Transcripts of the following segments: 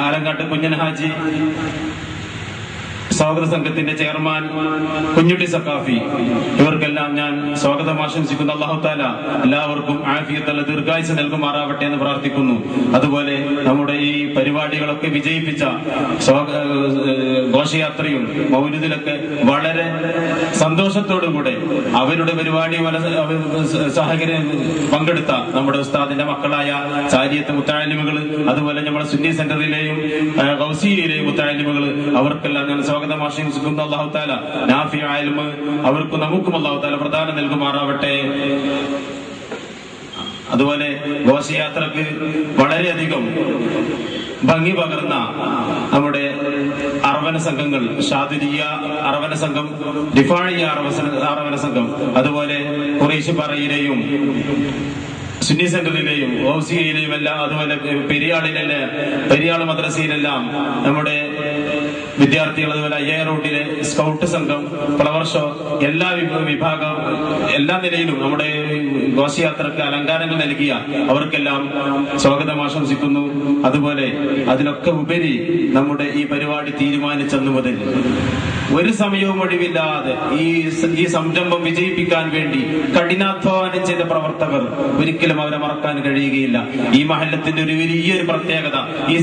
ആലങ്കാട്ട് കുഞ്ഞൻ ഹാജി, സ്വാഗത സംഘത്തിന്റെ ചെയർമാൻ കുഞ്ഞുട്ടി സഖാഫി, ഇവർക്കെല്ലാം ഞാൻ സ്വാഗതം ആശംസിക്കുന്നു. അല്ലാഹു തആല എല്ലാവർക്കും ആഫിയത്തുള്ള ദീർഘായുസ്സ് നൽകുമാറാവട്ടെ എന്ന് പ്രാർത്ഥിക്കുന്നു. അതുപോലെ നമ്മുടെ ഈ പരിപാടികളൊക്കെ വിജയിപ്പിച്ച ഘോഷയാത്രയും മൗലിദിലൊക്കെ വളരെ സന്തോഷത്തോടുകൂടെ അവരുടെ പരിപാടി പങ്കെടുത്ത നമ്മുടെ ഉസ്താദിന്റെ മക്കളായ ചാരിയത്ത് മുത്തഅല്ലിമുകൾ, അതുപോലെ നമ്മുടെ സുന്നി സെന്ററിലെയും ഗൗസിയയിലെയും മുത്തഅല്ലിമുകൾ, അവർക്കെല്ലാം ഞാൻ സ്വാഗതം ആശംസിക്കുന്നു. അല്ലാഹു തആല നാഫിഅ ഇൽമ് അവർക്കും നമുക്കും അല്ലാഹു തആല പ്രദാനം നൽകുമാറാവട്ടെ. അതുപോലെ ഘോഷയാത്രക്ക് വളരെയധികം ഭംഗി പകർന്ന നമ്മുടെ അറവന സംഘങ്ങൾ, ഷാദിരിയ അറവന സംഘം, റിഫാഴിയ അറവന സംഘം, അതുപോലെ ഖുറൈശി പറയിലെയും സുന്നി സെന്ററിലെയും ഓസിയയിലെയും എല്ലാം, അതുപോലെ പെരിയാൾ മദ്രസയിലെല്ലാം നമ്മുടെ വിദ്യാർത്ഥികൾ, അതുപോലെ അയ്യായിരം റൂട്ടിലെ സ്കൗട്ട് സംഘം, ഫ്ലവർ ഷോ, എല്ലാ വിഭാഗം എല്ലാ നിലയിലും നമ്മുടെ ഘോഷയാത്രക്ക് അലങ്കാരങ്ങൾ നൽകിയ അവർക്കെല്ലാം സ്വാഗതം ആശംസിക്കുന്നു. അതുപോലെ അതിലൊക്കെ ഉപരി നമ്മുടെ ഈ പരിപാടി തീരുമാനിച്ചെന്നു മുതൽ ഒരു സമയവും ഒഴിവില്ലാതെ ഈ സംരംഭം വിജയിപ്പിക്കാൻ വേണ്ടി കഠിനാധ്വാനം ചെയ്ത പ്രവർത്തകർ ഒരിക്കലും അവരെ മറക്കാൻ കഴിയുകയില്ല. ഈ മഹല്ലത്തിന്റെ ഒരു വലിയൊരു പ്രത്യേകത, ഈ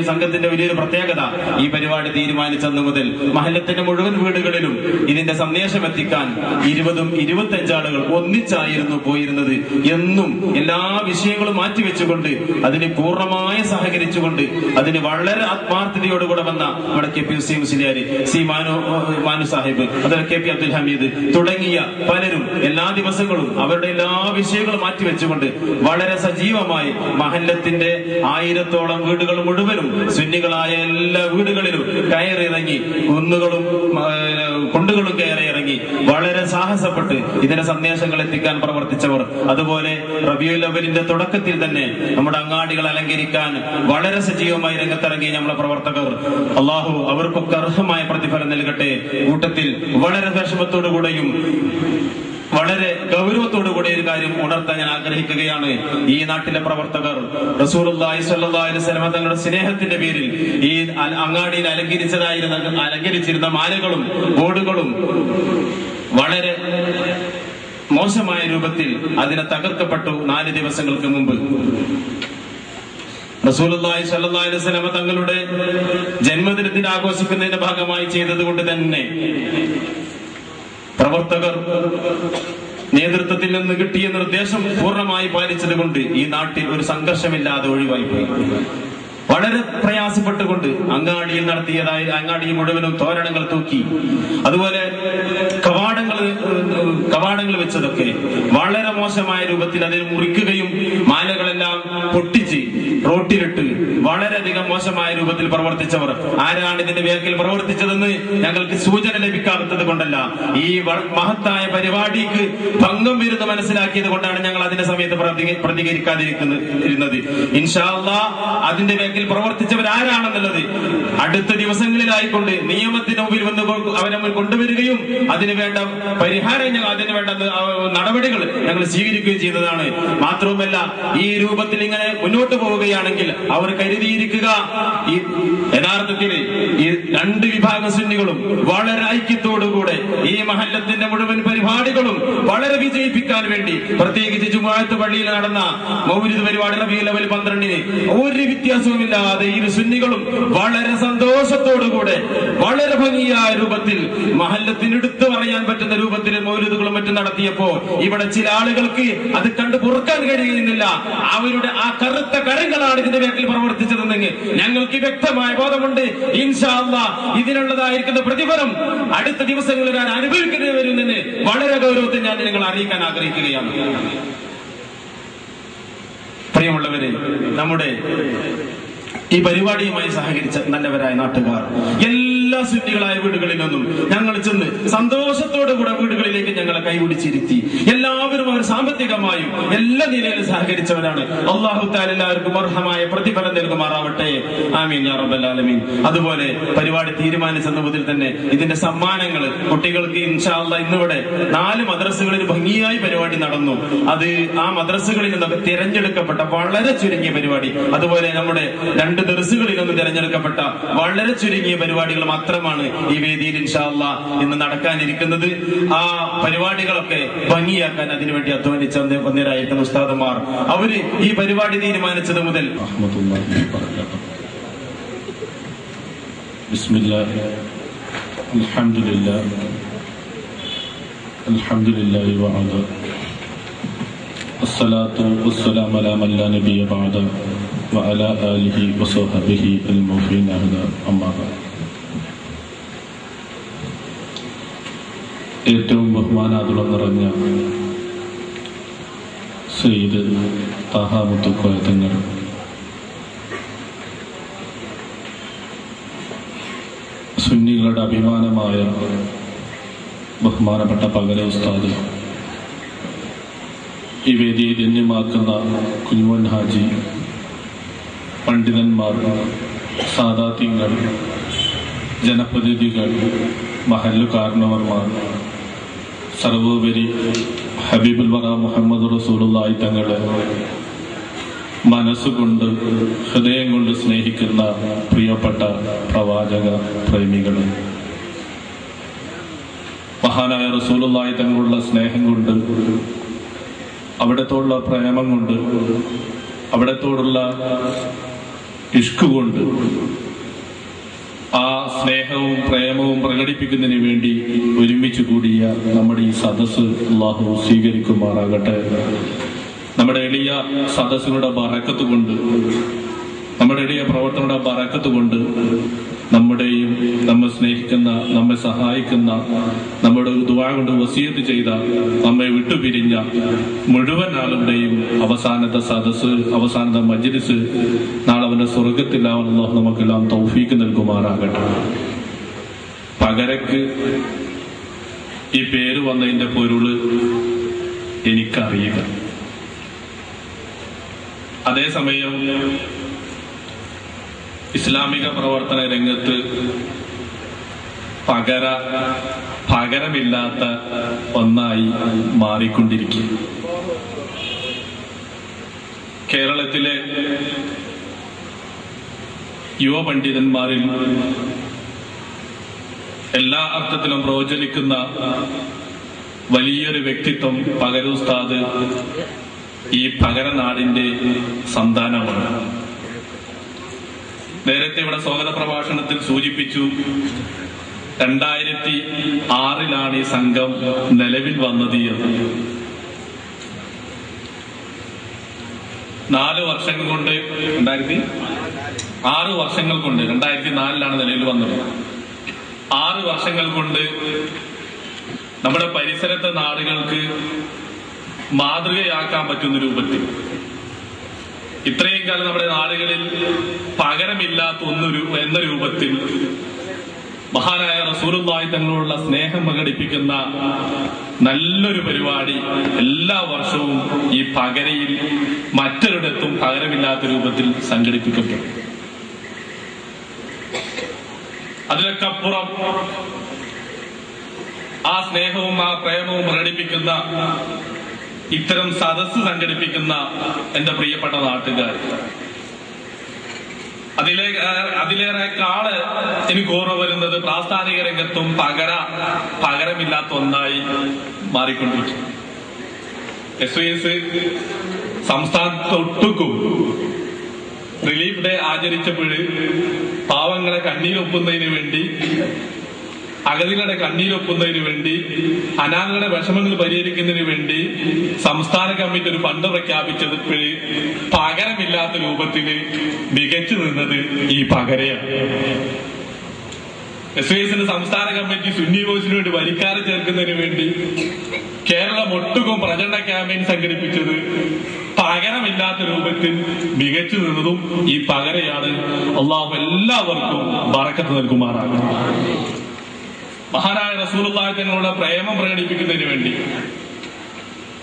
സംഘത്തിന്റെ വലിയൊരു പ്രത്യേകത, ഈ പരിപാടി തീരുമാനിച്ചെന്നു മുതൽ മഹല്ലത്തിന്റെ മുഴുവൻ വീടുകളിലും ഇതിന്റെ സന്ദേശം എത്തിക്കാൻ 20-25 ആളുകൾ ഒന്നിച്ചായിരുന്നു പോയിരുന്നത്. എന്നും എല്ലാ വിഷയങ്ങളും മാറ്റിവെച്ചുകൊണ്ട് അതിന് പൂർണ്ണമായി സഹകരിച്ചുകൊണ്ട് അതിന് വളരെ ആത്മാർത്ഥതയോടുകൂടെ വന്ന നമ്മുടെ KPUC മുസ്ലിയാർ, സി മാനു സാഹിബ്, അതുപോലെ KP അബ്ദുൽ ഹമീദ് തുടങ്ങിയ പലരും എല്ലാ ദിവസങ്ങളും അവരുടെ എല്ലാ വിഷയങ്ങളും മാറ്റിവെച്ചുകൊണ്ട് വളരെ സജീവമായി മഹല്ലത്തിന്റെ 1000-ഓളം വീടുകൾ മുഴുവനും സുന്നികളായ എല്ലാ വീടുകളിലും കയറിയിറങ്ങി, കുണ്ടുകളും കയറിയിറങ്ങി വളരെ സാഹസപ്പെട്ട് ഇതിന്റെ സന്ദേശങ്ങൾ എത്തിക്കാൻ പ്രവർത്തിച്ചവർ. അതുപോലെ റബീഉൽ അവ്വലിന്റെ തുടക്കത്തിൽ തന്നെ നമ്മുടെ അങ്ങാടികൾ അലങ്കരിക്കാൻ വളരെ സജീവമായി രംഗത്തിറങ്ങി നമ്മുടെ പ്രവർത്തകർ. അള്ളാഹു അവർക്കൊക്കെ അർഹമായ പ്രതിഫലം നൽകട്ടെ. കൂട്ടത്തിൽ വളരെ വിഷമത്തോടുകൂടെയും വളരെ ഗൗരവത്തോടുകൂടി ഒരു കാര്യം ഉണർത്താൻ ഞാൻ ആഗ്രഹിക്കുകയാണ്. ഈ നാട്ടിലെ പ്രവർത്തകർ റസൂലുള്ളാഹി സ്വല്ലല്ലാഹു അലൈഹി വസല്ലം തങ്ങളുടെ സ്നേഹത്തിന്റെ പേരിൽ ഈ അങ്ങാടിയിൽ അലങ്കരിച്ചിരുന്ന മാലകളും ബോർഡുകളും വളരെ മോശമായ രൂപത്തിൽ അതിനെ തകർക്കപ്പെട്ടു 4 ദിവസങ്ങൾക്ക് മുമ്പ്. റസൂലുള്ളാഹി സ്വല്ലല്ലാഹു അലൈഹി വസല്ലം തങ്ങളുടെ ജന്മദിനത്തിന് ആഘോഷിക്കുന്നതിന്റെ ഭാഗമായി ചെയ്തതുകൊണ്ട് തന്നെ പ്രവർത്തകർ നേതൃത്വത്തിൽ നിന്ന് കിട്ടിയ നിർദ്ദേശം പൂർണ്ണമായി പാലിച്ചതുകൊണ്ട് ഈ നാട്ടിൽ ഒരു സംഘർഷമില്ലാതെ ഒഴിവായിപ്പോയി. വളരെ പ്രയാസപ്പെട്ടുകൊണ്ട് അങ്ങാടിയിൽ മുഴുവനും തോരണങ്ങൾ തൂക്കി, അതുപോലെ കവാടങ്ങൾ വെച്ചതൊക്കെ വളരെ മോശമായ രൂപത്തിൽ അതിൽ മുറിക്കുകയും മാലകളെല്ലാം പൊട്ടിച്ച് റോട്ടിലിട്ട് വളരെയധികം മോശമായ രൂപത്തിൽ പ്രവർത്തിച്ചവർ ആരാണ് ഇതിന്റെ വേഗത്തിൽ പ്രവർത്തിച്ചതെന്ന് ഞങ്ങൾക്ക് സൂചന ലഭിക്കാത്തത് കൊണ്ടല്ല, ഈ മഹത്തായ പരിപാടിക്ക് ഭംഗം വരുന്ന മനസ്സിലാക്കിയത് കൊണ്ടാണ് ഞങ്ങൾ അതിന്റെ സമയത്ത് പ്രതികരിക്കാതിരുന്നത്. ഇൻഷാ അല്ലാഹ് അതിന്റെ വേഗത്തിൽ പ്രവർത്തിച്ചവരാരാണെന്നുള്ളത് അടുത്ത ദിവസങ്ങളിലായിക്കൊണ്ട് നിയമത്തിന് മുമ്പിൽ വന്ന് അവരെ കൊണ്ടുവരികയും അതിനുവേണ്ട പരിഹാരം, അതിനുവേണ്ട നടപടികൾ ഞങ്ങൾ സ്വീകരിക്കുകയും ചെയ്തതാണ്. മാത്രവുമല്ല, ഈ രൂപത്തിൽ ഇങ്ങനെ മുന്നോട്ട് പോവുകയാണെങ്കിൽ അവർ കരുതിയിരിക്കുക, ഈ യഥാർത്ഥത്തിൽ ഈ 2 വിഭാഗം സുന്നികളും വളരെ ഐക്യത്തോടുകൂടെ ഈ മഹല്ലത്തിന്റെ മുഴുവൻ പരിപാടികളും വളരെ വിജയിപ്പിക്കാൻ വേണ്ടി, പ്രത്യേകിച്ച് ജുമുഅത്ത് പള്ളിയിൽ നടന്ന മൗലിദ് പരിപാടി റബീഉൽ അവ്വൽ 12-ന് ഒരു വ്യത്യാസവുമില്ലാതെ ഇരു സുന്നികളും വളരെ സന്തോഷത്തോടുകൂടെ വളരെ ഭംഗിയായ രൂപത്തിൽ മഹല്ലത്തിനെടുത്ത് പറയാൻ പറ്റുന്ന രൂപത്തിൽ മൗലിദുകളും മറ്റും നടത്തിയപ്പോ ഇവിടെ ചില ആളുകൾക്ക് അത് കണ്ടു പൊറുക്കാൻ കഴിയുന്നില്ല. അവരുടെ ആ കറുത്ത കരങ്ങളാണ് ഇതിന്റെ പേരിൽ പ്രവർത്തിച്ചതെന്നെങ്കിൽ ഞങ്ങൾക്ക് വ്യക്തമായ ബോധമുണ്ട്. ഇൻഷാ അല്ലാഹ് ഇതിനുള്ളതായിരിക്കുന്ന പ്രതിഫലം അടുത്ത ദിവസങ്ങളിൽ ഞാൻ അനുഭവിക്കേണ്ടി വരുമെന്ന് വളരെ ഗൗരവത്തിൽ ഞാൻ നിങ്ങളെ അറിയിക്കാൻ ആഗ്രഹിക്കുകയാണ്. പ്രിയമുള്ളവരെ, നമ്മുടെ ഈ പരിപാടിയുമായി സഹകരിച്ച നല്ലവരായ നാട്ടുകാർ, എല്ലാ എല്ലാ സുന്നികളായ വീടുകളിൽ നിന്നും ഞങ്ങൾ ചെന്ന് സന്തോഷത്തോടു കൂടെ വീടുകളിലേക്ക് ഞങ്ങളെ കൈപിടിച്ചിരുത്തി. എല്ലാവരും അവർ സാമ്പത്തികമായും എല്ലാ നിലയിലും സഹകരിച്ചവരാണ്. അല്ലാഹു തആല എല്ലാവർക്കും അർഹമായ പ്രതിഫലം നൽകുമാറാവട്ടെ. ആമീൻ യാ റബ്ബൽ ആലമീൻ. അതുപോലെ പരിപാടി തീരുമാനിച്ചെന്ന മുതൽ തന്നെ ഇതിന്റെ സമ്മാനങ്ങൾ കുട്ടികൾക്ക് ഇൻഷാ അല്ലാഹ് ഇന്നിവിടെ 4 മദ്രസകളിൽ ഭംഗിയായി പരിപാടി നടന്നു. അത് ആ മദ്രസകളിൽ നിന്നൊക്കെ തിരഞ്ഞെടുക്കപ്പെട്ട വളരെ ചുരുങ്ങിയ പരിപാടി, അതുപോലെ നമ്മുടെ 2 ദർസുകളിൽ നിന്ന് തിരഞ്ഞെടുക്കപ്പെട്ട വളരെ ചുരുങ്ങിയ പരിപാടികൾ മാത്രമാണ് ഈ വേദിയിൽ ഇൻഷാ അല്ലാഹ് ഇന്ന് നടക്കാനിരിക്കുന്നത്. ആ പരിപാടികളൊക്കെ ഭംഗിയാക്കാൻ അതിനുവേണ്ടി അധ്വാനിച്ച ഒന്നരായിരിക്കുന്ന ഉസ്താദുമാർ, അവര് ഈ പരിപാടി തീരുമാനിച്ചത് മുതൽ ബിസ്മില്ലാഹി അൽഹംദുലില്ലാഹി അൽഹംദുലില്ലാഹി വഅല അസ്സലാത്തു വസ്സലാമു അലാ മൻ ലാ നബിയ ബഅദ വഅലാ ആലിഹി വസഹബിഹി അൽമുഫീന അമ്മാ ബഅദ്. ഏറ്റവും ബഹുമാനാദരം നിറഞ്ഞ സയ്യിദ് താഹ മുത്തുക്കോയ തങ്ങൾ, സുന്നികളുടെ അഭിമാനമായ ബഹുമാനപ്പെട്ട പകര ഉസ്താദ്, ഈ വേദിയെ ധന്യമാക്കുന്ന കുഞ്ഞുമോൻ ഹാജി, പണ്ഡിതന്മാർ, സാദാത്യങ്ങൾ, ജനപ്രതിനിധികൾ, മഹല്ലു കാരണവർമാർ, സർവോപരി ഹബീബുൽ വറ മുഹമ്മദ് റസൂലുള്ളാഹി തങ്ങളെ മനസ്സുകൊണ്ട് ഹൃദയം കൊണ്ട് സ്നേഹിക്കുന്ന പ്രിയപ്പെട്ട പ്രവാചക പ്രേമികൾ, മഹാനായ റസൂലുള്ളാഹി തങ്ങളുള്ള സ്നേഹം കൊണ്ട്, അവിടത്തോടുള്ള പ്രേമം കൊണ്ട്, അവിടത്തോടുള്ള ഇഷ്ക് കൊണ്ട് ആ സ്നേഹവും പ്രേമവും പ്രകടിപ്പിക്കുന്നതിന് വേണ്ടി ഒരുമിച്ച് കൂടിയ നമ്മുടെ ഈ സദസ്സ് അല്ലാഹു സ്വീകരിക്കുമാറാകട്ടെ. നമ്മുടെ എളിയ സദസ്സുകളുടെ ബറക്കത്ത് കൊണ്ട്, നമ്മുടെ എളിയ പ്രവർത്തനങ്ങളുടെ ബറക്കത്ത് കൊണ്ട് നമ്മുടെയും നമ്മെ സ്നേഹിക്കുന്ന, നമ്മെ സഹായിക്കുന്ന, നമ്മുടെ ദുആ കൊണ്ട് വസിയത്ത് ചെയ്ത, നമ്മെ വിട്ടുപിരിഞ്ഞ മുഴുവൻ ആളുകളുടെയും അവസാനത്തെ സദസ്സ്, അവസാനത്തെ മജ്ലിസ് നാളെ അവന്റെ സ്വർഗത്തിലാവാൻ അല്ലാഹു നമുക്കെല്ലാം തൗഫീക്ക് നൽകുമാറാകട്ടെ. പകരക്ക് ഈ പേര് വന്നതിന്റെ പൊരുള് എനിക്കറിയുക. അതേസമയം ഇസ്ലാമിക പ്രവർത്തന രംഗത്ത് പകരമില്ലാത്ത ഒന്നായി മാറിക്കൊണ്ടിരിക്കും. കേരളത്തിലെ യുവ പണ്ഡിതന്മാരിൽ എല്ലാ അർത്ഥത്തിലും പ്രോജ്വലിക്കുന്ന വലിയൊരു വ്യക്തിത്വം പകരുസ്താദ് ഈ പകരനാടിന്റെ സന്താനമാണ്. നേരത്തെ ഇവിടെ സ്വാഗത പ്രഭാഷണത്തിൽ സൂചിപ്പിച്ചു, 2006 ഈ സംഘം നിലവിൽ വന്നത് എന്ന്. 4 വർഷങ്ങൾ കൊണ്ട് 6 വർഷങ്ങൾ കൊണ്ട് 2004 നിലവിൽ വന്നത്. 6 വർഷങ്ങൾ കൊണ്ട് നമ്മുടെ പരിസരത്തെ നാടുകൾക്ക് മാതൃകയാക്കാൻ പറ്റുന്ന രൂപത്തിൽ, ഇത്രയും കാലം നമ്മുടെ നാടുകളിൽ പകരമില്ലാത്ത എന്ന രൂപത്തിൽ മഹാനായ റസൂലുള്ളാഹി തങ്ങളോടുള്ള സ്നേഹം പ്രകടിപ്പിക്കുന്ന നല്ലൊരു പരിപാടി എല്ലാ വർഷവും ഈ പകരയിൽ മറ്റൊരിടത്തും പകരമില്ലാത്ത രൂപത്തിൽ സംഘടിപ്പിക്കപ്പെടും. അതിലൊക്കെ അപ്പുറം ആ സ്നേഹവും ആ പ്രേമവും പ്രകടിപ്പിക്കുന്ന ഇത്തരം സദസ്സ് സംഘടിപ്പിക്കുന്ന എന്റെ പ്രിയപ്പെട്ട നാട്ടുകാർ, അതിലേറെക്കാള് എനിക്ക് ഓർമ്മ വരുന്നത് പ്രാസ്ഥാനിക രംഗത്തും പകരമില്ലാത്ത ഒന്നായി മാറിക്കൊണ്ടിരിക്കും. SYS സംസ്ഥാനത്തൊട്ടുക്കും റിലീഫ് ഡേ ആചരിച്ചപ്പോൾ പാവങ്ങളെ കണ്ണീരൊപ്പുന്നതിന് വേണ്ടി, അഗതികളുടെ കണ്ണീരൊപ്പുന്നതിന് വേണ്ടി, അനാഥകളുടെ വിഷമങ്ങൾ പരിഹരിക്കുന്നതിന് വേണ്ടി സംസ്ഥാന കമ്മിറ്റി ഒരു ഫണ്ട് പ്രഖ്യാപിച്ചപ്പോഴ് പകരമില്ലാത്ത രൂപത്തിൽ മികച്ചു നിന്നത് ഈ പകരയാണ്. SYSന്റെ സംസ്ഥാന കമ്മിറ്റി സുന്നി വോയ്സിന് വേണ്ടി വരിക്കാരെ ചേർക്കുന്നതിന് വേണ്ടി കേരളം ഒട്ടുക്കും പ്രചരണ ക്യാമ്പയിൻ സംഘടിപ്പിച്ചത് പകരമില്ലാത്ത രൂപത്തിൽ മികച്ചു നിന്നതും ഈ പകരയാണ്. അള്ളാഹു എല്ലാവർക്കും ബറക്കത്ത് നൽകുമാറാകും. മഹാനായ റസൂലുള്ളാഹി തങ്ങളുടെ പ്രേമം പ്രകടിപ്പിക്കുന്നതിന് വേണ്ടി,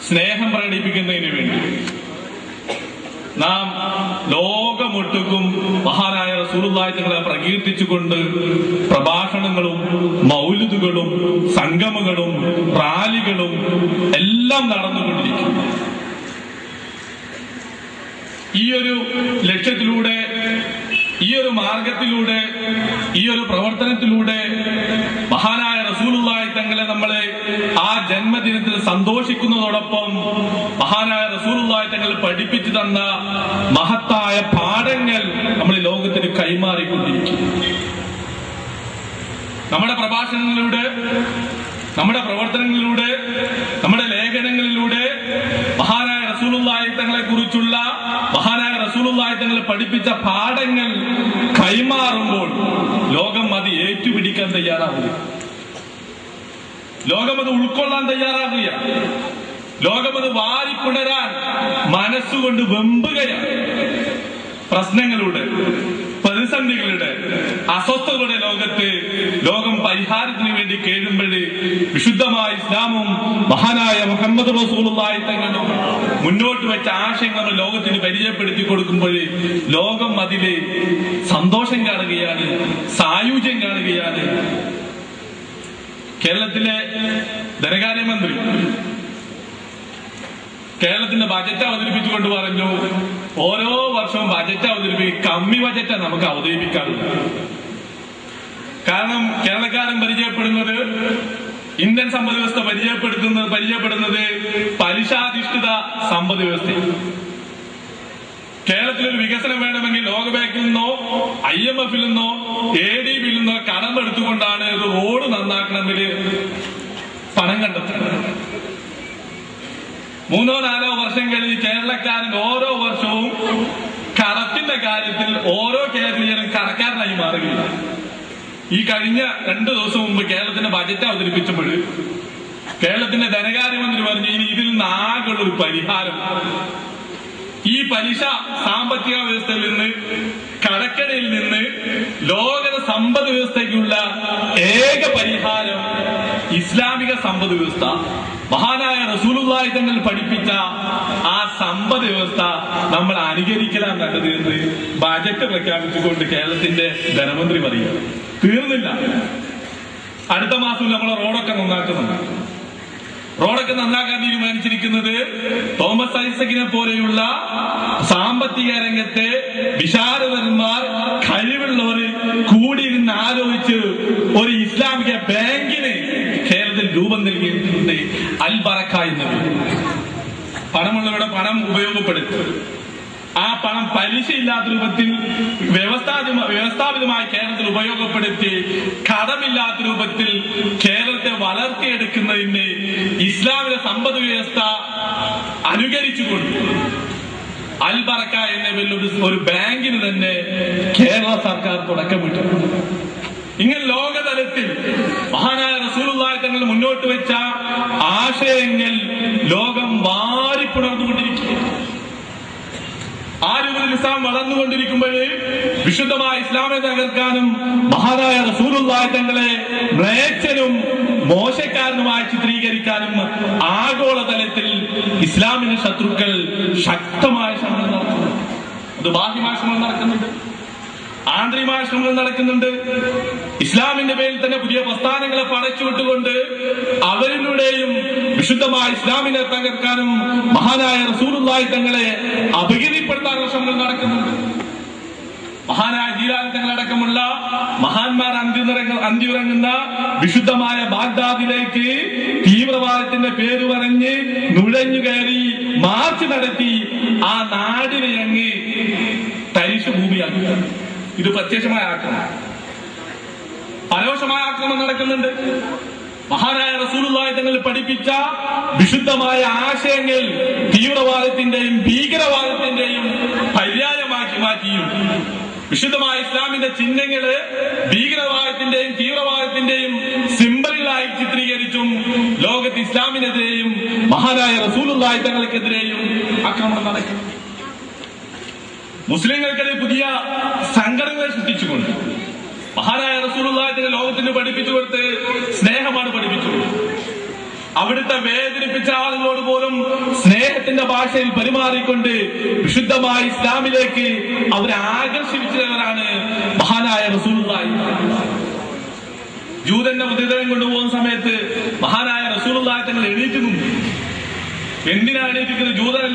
സ്നേഹം പ്രകടിപ്പിക്കുന്നതിന് വേണ്ടി നാം ലോകമൊട്ടുക്കും മഹാനായ റസൂലുള്ളാഹി തങ്ങളെ പ്രകീർത്തിച്ചുകൊണ്ട് പ്രഭാഷണങ്ങളും മൗലിദുകളും സംഗമങ്ങളും റാലികളും എല്ലാം നടന്നുകൊണ്ടിരിക്കും. ഈ ഒരു ലക്ഷ്യത്തിലൂടെ, ഈ ഒരു മാർഗത്തിലൂടെ, ഈ ഒരു പ്രവർത്തനത്തിലൂടെ മഹാനായ റസൂലുള്ളാഹി തങ്ങളെ നമ്മളെ ആ ജന്മദിനത്തിൽ സന്തോഷിക്കുന്നതോടൊപ്പം മഹാനായ റസൂലുള്ളാഹി തങ്ങൾ പഠിപ്പിച്ചു തന്ന മഹത്തായ പാഠങ്ങൾ നമ്മൾ ലോകത്തിന് കൈമാറിക്കൊണ്ടിരിക്കും. നമ്മുടെ പ്രഭാഷണങ്ങളിലൂടെ, നമ്മുടെ പ്രവർത്തനങ്ങളിലൂടെ, നമ്മുടെ ലേഖനങ്ങളിലൂടെ മഹാനായ റസൂലുള്ളാഹി തങ്ങളെ കുറിച്ചുള്ള, മഹാനായ റസൂലുള്ളാഹി തങ്ങൾ പഠിപ്പിച്ച പാഠങ്ങൾ കൈമാറുമ്പോൾ ലോകം അത് ഏറ്റുപിടിക്കാൻ തയ്യാറാവുക, ലോകം അത് ഉൾക്കൊള്ളാൻ തയ്യാറാകുക, ലോകം അത് വാരിപ്പുണരാൻ മനസ്സുകൊണ്ട് വെമ്പുകയാണ്. പ്രശ്നങ്ങളുടെ, പ്രതിസന്ധികളുടെ, അസ്വസ്ഥതകളുടെ ലോകം പരിഹാരത്തിന് വേണ്ടി കേഴുമ്പോൾ വിശുദ്ധമായ ഇസ്ലാമും മഹാനായ മുഹമ്മദ് റസൂലുള്ളാഹി തങ്ങളും മുന്നോട്ട് വെച്ച ആശയങ്ങൾ ലോകത്തിന് പരിചയപ്പെടുത്തി കൊടുക്കുമ്പോൾ ലോകം അതില് സന്തോഷം കാണുകയാണ്, സായുജ്യം കാണുകയാണ്. കേരളത്തിലെ ധനകാര്യമന്ത്രി കേരളത്തിന്റെ ബജറ്റ് അവതരിപ്പിച്ചുകൊണ്ട് പറഞ്ഞു, ഓരോ വർഷവും ബജറ്റ് അവതരിപ്പിക്കും, കമ്മി ബജറ്റ് നമുക്ക് അവതരിപ്പിക്കാറുണ്ട്. കാരണം കേരളക്കാരൻ പരിചയപ്പെടുന്നത്, ഇന്ത്യൻ സമ്പദ് വ്യവസ്ഥ പരിചയപ്പെടുന്നത് പലിശാധിഷ്ഠിത സമ്പദ് വ്യവസ്ഥ. കേരളത്തിലൊരു വികസനം വേണമെങ്കിൽ ലോകബാങ്കിൽ നിന്നോ IMF നിന്നോ ADB-യിൽ നിന്നോ കടമെടുത്തുകൊണ്ടാണ് ഒരു റോഡ് നന്നാക്കണമെങ്കിൽ പണം കണ്ടെത്തുന്നത്. 3-4 വർഷം കഴിഞ്ഞ് കേരളക്കാരൻ ഓരോ വർഷവും കടത്തിന്റെ കാര്യത്തിൽ ഓരോ കേരളീയനും കടക്കാരനായി മാറുകയില്ല. ഈ കഴിഞ്ഞ 2 ദിവസം മുമ്പ് കേരളത്തിന്റെ ബജറ്റ് അവതരിപ്പിച്ചപ്പോൾ കേരളത്തിന്റെ ധനകാര്യമന്ത്രി പറഞ്ഞു, ഇനി ഇതിൽ നിന്ന് ആകെയുള്ളൊരു പരിഹാരം ഈ പലിശ സാമ്പത്തിക വ്യവസ്ഥയിൽ നിന്ന്, കടക്കടയിൽ നിന്ന് ലോക സമ്പദ് വ്യവസ്ഥയ്ക്കുള്ള ഏക പരിഹാരം ഇസ്ലാമിക സമ്പദ് വ്യവസ്ഥ, മഹാനായ റസൂലുള്ളാഹി തങ്ങൾ പഠിപ്പിച്ച ആ സമ്പദ് വ്യവസ്ഥ നമ്മൾ അനുകരിക്കലാണ് നല്ലത് എന്ന് ബജറ്റ് പ്രഖ്യാപിച്ചുകൊണ്ട് കേരളത്തിന്റെ ധനമന്ത്രി പറയുക. തീർന്നില്ല, അടുത്ത മാസം നമ്മൾ റോഡൊക്കെ നന്നാക്കുന്നുണ്ട്. റോഡൊക്കെ നന്നാക്കാൻ തീരുമാനിച്ചിരിക്കുന്നത് തോമസ് ഐസക്കിനെ പോലെയുള്ള സാമ്പത്തിക രംഗത്തെ വിശാരദന്മാർ, കഴിവുള്ളവർ കൂടിയിരുന്ന് ആലോചിച്ച് ഒരു ഇസ്ലാമിക ബാങ്കിന് കേരളത്തിൽ രൂപം നൽകിയിട്ടുണ്ട്. അൽ ബറക്ക എന്നത് പണമുള്ളവരുടെ പണം ഉപയോഗപ്പെടുത്തി ആ പണം പലിശയില്ലാത്ത രൂപത്തിൽ വ്യവസ്ഥാപിതമായി കേരളത്തിൽ ഉപയോഗപ്പെടുത്തി കടമില്ലാത്ത രൂപത്തിൽ കേരളത്തെ വളർത്തിയെടുക്കുന്നതിന് ഇസ്ലാമിക സമ്പദ് വ്യവസ്ഥ അനുകരിച്ചുകൊണ്ട് അൽ ബറക്ക എന്ന പേരിൽ ഒരു ബാങ്കിന് തന്നെ കേരള സർക്കാർ തുടക്കമിട്ടിട്ടുണ്ട്. ഇങ്ങനെ ലോകതലത്തിൽ മഹാനായ റസൂലുള്ളാഹി തങ്ങൾ മുന്നോട്ട് വെച്ച ആശയങ്ങൾ ലോകം വാരിപ്പുണർന്നുകൊണ്ടിരിക്കുകയാണ്. ആ രൂപത്തിൽ ഇസ്ലാം വളർന്നുകൊണ്ടിരിക്കുമ്പോൾ വിശുദ്ധമായ ഇസ്ലാമിനെ തകർക്കാനും മഹാനായ റസൂലുള്ളാഹി തങ്ങളെ മ്ലേച്ഛനും മോശക്കാരനുമായി ചിത്രീകരിക്കാനും ആഗോളതലത്തിൽ ഇസ്ലാമിന്റെ ശത്രുക്കൾ ശക്തമായ ശ്രമങ്ങൾ നടത്തുന്നുണ്ട്. അത് ബാഹ്യമായ ശ്രമങ്ങൾ നടക്കുന്നുണ്ട്, ആന്തരികമായ ശ്രമങ്ങൾ നടക്കുന്നുണ്ട്. ഇസ്ലാമിന്റെ പേരിൽ തന്നെ പുതിയ പ്രസ്ഥാനങ്ങളെ പടച്ചുവിട്ടുകൊണ്ട് അവരിലൂടെയും വിശുദ്ധമായ ഇസ്ലാമിനെ തകർക്കാനും മഹാനായ റസൂലുള്ളാഹി തങ്ങളെ അപകീർത്തിപ്പെടുത്താനുള്ള ശ്രമങ്ങൾ നടക്കുന്നുണ്ട്. മഹാനായ ജീലാനി തങ്ങളടക്കമുള്ള മഹാന്മാർ അന്തിയുറങ്ങുന്ന വിശുദ്ധമായ ബാഗ്ദാദിലേക്ക് തീവ്രവാദത്തിന്റെ പേര് പറഞ്ഞ് നുഴഞ്ഞു കയറി മാർച്ച് നടത്തി ആ നാടിനെ അങ്ങ് തരിശു ഭൂമിയാക്കി. ഇത് പ്രത്യക്ഷമായ ആക്രമണം, പരോക്ഷമായ ആക്രമണം നടക്കുന്നുണ്ട്. മഹാനായ റസൂലുള്ളാഹി തങ്ങൾ പഠിപ്പിച്ച വിശുദ്ധമായ ആശയങ്ങൾ തീവ്രവാദത്തിന്റെയും ഭീകരവാദത്തിന്റെയും പര്യായമാക്കി മാറ്റിയും വിശുദ്ധമായ ഇസ്ലാമിന്റെ ചിഹ്നങ്ങള് ഭീകരവാദത്തിന്റെയും തീവ്രവാദത്തിന്റെയും സിംബലുകളായി ചിത്രീകരിച്ചും ലോകത്ത് ഇസ്ലാമിനെതിരെയും മഹാനായ റസൂലുള്ളാഹി തങ്ങൾക്കെതിരെയും ആക്രമണം നടക്കും. മുസ്ലിങ്ങൾക്കിടയിൽ പുതിയ സംഘടനകൾ സൃഷ്ടിച്ചുകൊണ്ട് മഹാനായ റസൂലുള്ളാഹി തങ്ങൾ ലോകത്തിന് പഠിപ്പിച്ചു കൊടുത്ത് സ്നേഹമാണ് പഠിപ്പിച്ചു കൊടുത്തത്. അവിടുത്തെ വേദനിപ്പിച്ച ആളുകളോട് പോലും സ്നേഹത്തിന്റെ ഭാഷയിൽ പെരുമാറിക്കൊണ്ട് വിശുദ്ധമായ ഇസ്ലാമിലേക്ക് അവരെ ആകർഷിച്ചവരാണ് മഹാനായ റസൂലുള്ളാഹി. ജൂതന്റെ മൃതദേഹം കൊണ്ടുപോകുന്ന സമയത്ത് മഹാനായ റസൂലുള്ളാഹി തങ്ങൾ എണീറ്റ് നിന്നു. എന്തിനാണ് എണീറ്റിരിക്കുന്നത്? ജൂതൻ